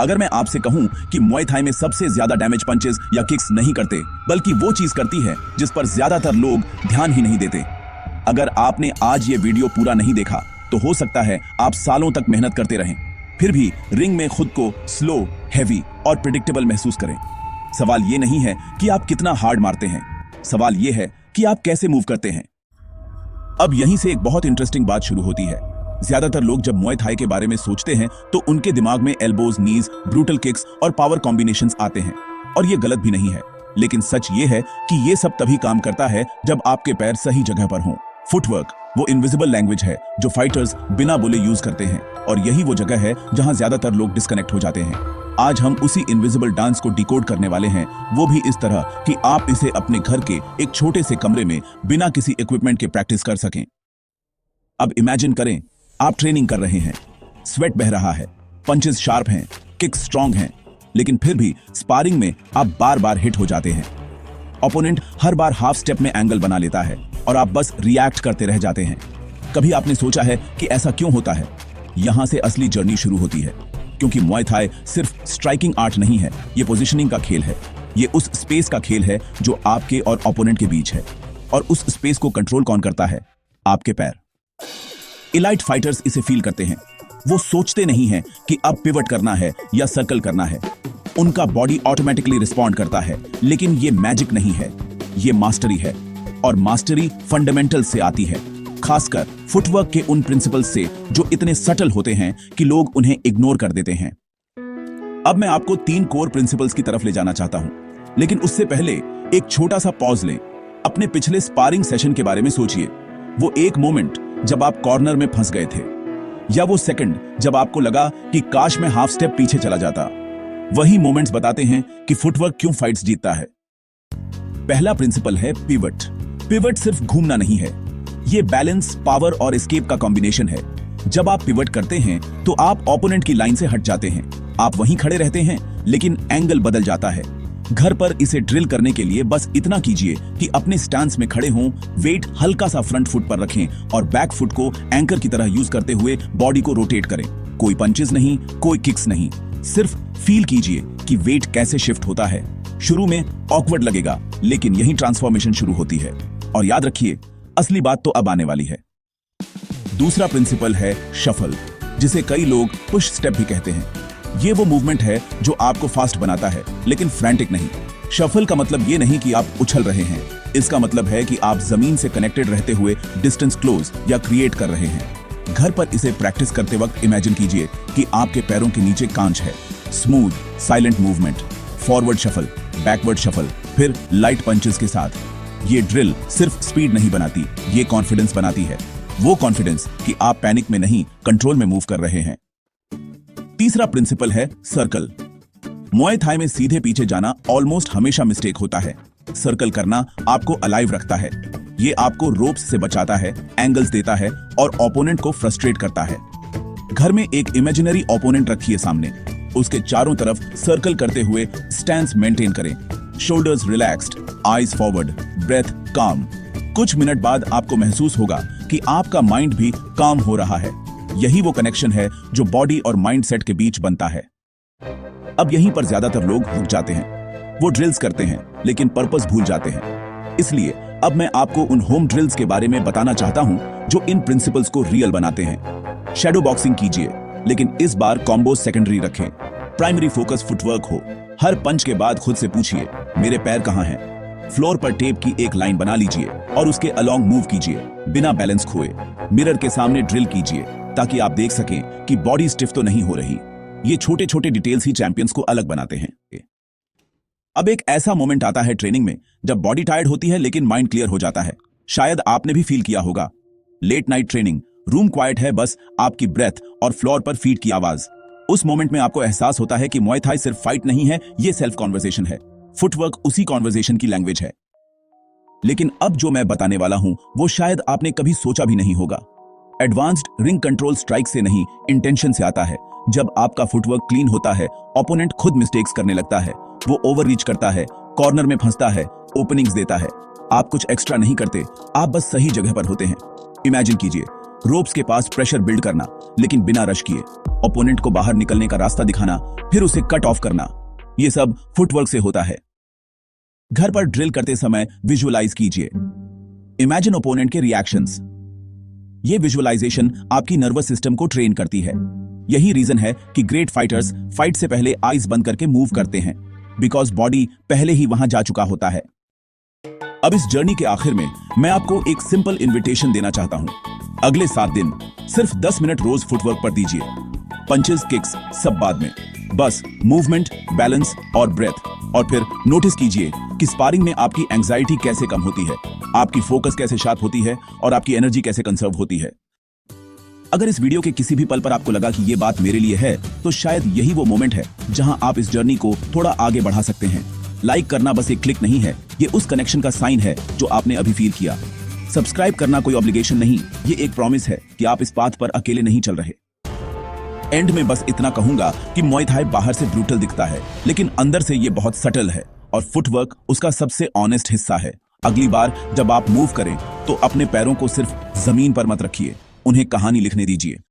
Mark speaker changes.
Speaker 1: अगर मैं आपसे कहूं कि मुay थाई में सबसे ज्यादा डैमेज पंचेस या किक्स नहीं करते, बल्कि वो चीज करती है जिस पर ज्यादातर लोग ध्यान ही नहीं देते। अगर आपने आज ये वीडियो पूरा नहीं देखा तो हो सकता है आप सालों तक मेहनत करते रहें, फिर भी रिंग में खुद को स्लो, हैवी और प्रिडिक्टेबल महसूस करें। सवाल ये नहीं है कि आप कितना हार्ड मारते हैं, सवाल ये है कि आप कैसे मूव करते हैं। अब यहीं से एक बहुत इंटरेस्टिंग बात शुरू होती है। ज्यादातर लोग जब मुay थाई के बारे में सोचते हैं तो उनके दिमाग में एल्बोज, नीज, ब्रूटल किक्स और पावर कॉम्बिनेशंस आते हैं, और ये गलत भी नहीं है। लेकिन सच ये है कि ये सब तभी काम करता है जब आपके पैर सही जगह पर हों। फुटवर्क वो इनविजिबल लैंग्वेज है जो फाइटर्स बिना बोले यूज करते हैं, और यही वो जगह है जहां ज्यादातर लोग डिस्कनेक्ट हो जाते हैं। आज हम उसी इनविजिबल डांस को डिकोड करने वाले हैं, वो भी इस तरह कि आप इसे अपने घर के एक छोटे से कमरे में बिना किसी इक्विपमेंट के प्रैक्टिस कर सकें। अब इमेजिन करें, आप ट्रेनिंग कर रहे हैं, स्वेट बह रहा है, पंचेस शार्प हैं, किक्स स्ट्रांग हैं, लेकिन फिर भी स्पारिंग में आप बार बार हिट हो जाते हैं। ओपोनेंट हर बार हाफ स्टेप में एंगल बना लेता है और आप बस रिएक्ट करते रह जाते हैं। कभी आपने सोचा है कि ऐसा क्यों होता है? यहां से असली जर्नी शुरू होती है, क्योंकि मुay थाई सिर्फ स्ट्राइकिंग आर्ट नहीं है, ये पोजीशनिंग का खेल है। ये उस स्पेस का खेल है जो आपके और ओपोनेंट के बीच है, और उस स्पेस को कंट्रोल कौन करता है? आपके पैर। इलाइट फाइटर्स इसे फील करते हैं। वो सोचते नहीं हैं कि अब पिवट करना है या सर्कल करना है। उनका बॉडी ऑटोमेटिकली रिस्पॉन्ड करता है, लेकिन ये मैजिक नहीं है, ये मास्टरी है, और मास्टरी फंडामेंटल से आती है, खासकर फुटवर्क के उन प्रिंसिपल्स से जो इतने सटल होते हैं कि लोग उन्हें इग्नोर कर देते हैं। अब मैं आपको 3 कोर प्रिंसिपल्स की तरफ ले जाना चाहता हूं, लेकिन उससे पहले एक छोटा सा पॉज लें। अपने पिछले स्पारिंग सेशन के बारे में सोचिए। वो एक मोमेंट जब आप कॉर्नर में फंस गए थे, या वो सेकंड जब आपको लगा कि काश मैं हाफ स्टेप पीछे चला जाता। वही मोमेंट्स बताते हैं कि फुटवर्क क्यों फाइट्स जीतता है। पहला प्रिंसिपल है पिवट। पिवट सिर्फ घूमना नहीं है, ये बैलेंस, पावर और एस्केप का कॉम्बिनेशन है। जब आप पिवट करते हैं तो आप ओपोनेंट की लाइन से हट जाते हैं। आप वहीं खड़े रहते हैं, लेकिन एंगल बदल जाता है। घर पर इसे ड्रिल करने के लिए बस इतना कीजिए कि अपने स्टैंस में खड़े हों, वेट हल्का सा फ्रंट फुट पर रखें और बैक फुट को एंकर की तरह यूज करते हुए बॉडी को रोटेट करें। कोई पंचेस नहीं, कोई किक्स नहीं, सिर्फ फील कीजिए कि वेट कैसे शिफ्ट होता है। शुरू में ऑकवर्ड लगेगा, लेकिन यही ट्रांसफॉर्मेशन शुरू होती है। और याद रखिए, असली बात तो अब आने वाली है। दूसरा प्रिंसिपल है शफल, जिसे कई लोग पुश स्टेप भी कहते हैं। ये वो मूवमेंट है जो आपको फास्ट बनाता है, लेकिन फ्रैंटिक नहीं। शफल का मतलब ये नहीं कि आप उछल रहे हैं, इसका मतलब है कि आप जमीन से कनेक्टेड रहते हुए डिस्टेंस क्लोज या क्रिएट कर रहे हैं। घर पर इसे प्रैक्टिस करते वक्त इमेजिन कीजिए कि आपके पैरों के नीचे कांच है। Smooth, silent movement, forward shuffle, backward shuffle, फिर लाइट पंचेस के साथ। ये ड्रिल सिर्फ स्पीड नहीं बनाती, ये कॉन्फिडेंस बनाती है। वो कॉन्फिडेंस कि आप पैनिक में नहीं, कंट्रोल में मूव कर रहे हैं। तीसरा प्रिंसिपल है सर्कल। मुay थाई में सीधे पीछे जाना ऑलमोस्ट हमेशा मिस्टेक होता है। सर्कल करना आपको अलाइव रखता है। ये आपको रोप्स से बचाता है, एंगल्स देता है और ओपोनेंट को फ्रस्ट्रेट करता है। घर में एक इमेजिनरी ओपोनेंट रखिए सामने, उसके चारों तरफ सर्कल करते हुए स्टैंस मेंटेन करें। Shoulders relaxed, eyes forward, breathe calm. कुछ मिनट बाद आपको महसूस होगा कि आपका माइंड भी काम हो रहा है। यही वो कनेक्शन है जो बॉडी और माइंडसेट के बीच बनता है। अब यहीं पर ज्यादातर लोग रुक जाते हैं। वो ड्रिल्स करते हैं, लेकिन पर्पस भूल जाते हैं। इसलिए अब मैं आपको उन होम ड्रिल्स के बारे में बताना चाहता हूं जो इन प्रिंसिपल्स को रियल बनाते हैं। शैडो बॉक्सिंग कीजिए, लेकिन इस बार कॉम्बो सेकेंडरी रखें। प्राइमरी फोकस फुटवर्क हो। हर पंच के बाद खुद से पूछिए, मेरे पैर कहां हैं? फ्लोर पर टेप की एक लाइन बना लीजिए और उसके अलोंग मूव कीजिए, बिना बैलेंस खोए। मिरर के सामने ड्रिल कीजिए ताकि आप देख सकें कि बॉडी स्टिफ तो नहीं हो रही। ये छोटे छोटे डिटेल्स ही चैंपियंस को अलग बनाते हैं। अब एक ऐसा मोमेंट आता है ट्रेनिंग में जब बॉडी टायर्ड होती है लेकिन माइंड क्लियर हो जाता है। शायद आपने भी फील किया होगा। Late night training, room quiet है, बस आपकी ब्रेथ और फ्लोर पर फीट की आवाज। उस मोमेंट में आपको एहसास होता है कि मुay थाई सिर्फ फाइट नहीं है, ये सेल्फ कॉन्वर्सेशन है। फुटवर्क उसी कॉन्वर्सेशन की लैंग्वेज है। लेकिन अब जो मैं बताने वाला हूं वो शायद आपने कभी सोचा भी नहीं होगा। एडवांस्ड रिंग कंट्रोल स्ट्राइक से नहीं, इंटेंशन से आता है। जब आपका फुटवर्क क्लीन होता है, ओपोनेंट खुद मिस्टेक्स करने लगता है। वो ओवररीच करता है, कॉर्नर में फंसता है, ओपनिंग्स देता है। आप कुछ एक्स्ट्रा नहीं करते, आप बस सही जगह पर होते हैं। इमेजिन कीजिए, रोप्स के पास प्रेशर बिल्ड करना, लेकिन बिना रश किए। ओपोनेंट को बाहर निकलने का रास्ता दिखाना, फिर उसे कट ऑफ करना, ये सब फुटवर्क से होता है। घर पर ड्रिल करते समय विजुअलाइज कीजिए। इमेजिन ओपोनेंट के रिएक्शंस। ये विजुअलाइजेशन आपकी नर्वस सिस्टम को ट्रेन करती है। यही रीजन है कि ग्रेट फाइटर्स फाइट से पहले आईज बंद करके मूव करते हैं, बिकॉज बॉडी पहले ही वहां जा चुका होता है। अब इस जर्नी के आखिर में मैं आपको एक सिंपल इन्विटेशन देना चाहता हूं। अगले 7 दिन सिर्फ 10 मिनट रोज फुटवर्क पर दीजिए। पंचेस, किक्स सब बाद में, बस मूवमेंट, बैलेंस और ब्रेथ। और फिर नोटिस कीजिए कि स्पारिंग में आपकी एंजाइटी कैसे कम होती है, आपकी फोकस कैसे शार्प होती है और आपकी एनर्जी कैसे कंसर्व होती है। अगर इस वीडियो के किसी भी पल पर आपको लगा कि ये बात मेरे लिए है, तो शायद यही वो मोमेंट है जहां आप इस जर्नी को थोड़ा आगे बढ़ा सकते हैं। लाइक करना बस एक क्लिक नहीं है, ये उस कनेक्शन का साइन है जो आपने अभी फील किया। सब्सक्राइब करना कोई ऑब्लिगेशन नहीं, ये एक प्रॉमिस है कि आप इस पाथ पर अकेले नहीं चल रहे। एंड में बस इतना कहूंगा कि मुआय थाई बाहर से ब्रूटल दिखता है, लेकिन अंदर से ये बहुत सटल है और फुटवर्क उसका सबसे ऑनेस्ट हिस्सा है। अगली बार जब आप मूव करें तो अपने पैरों को सिर्फ जमीन पर मत रखिए, उन्हें कहानी लिखने दीजिए।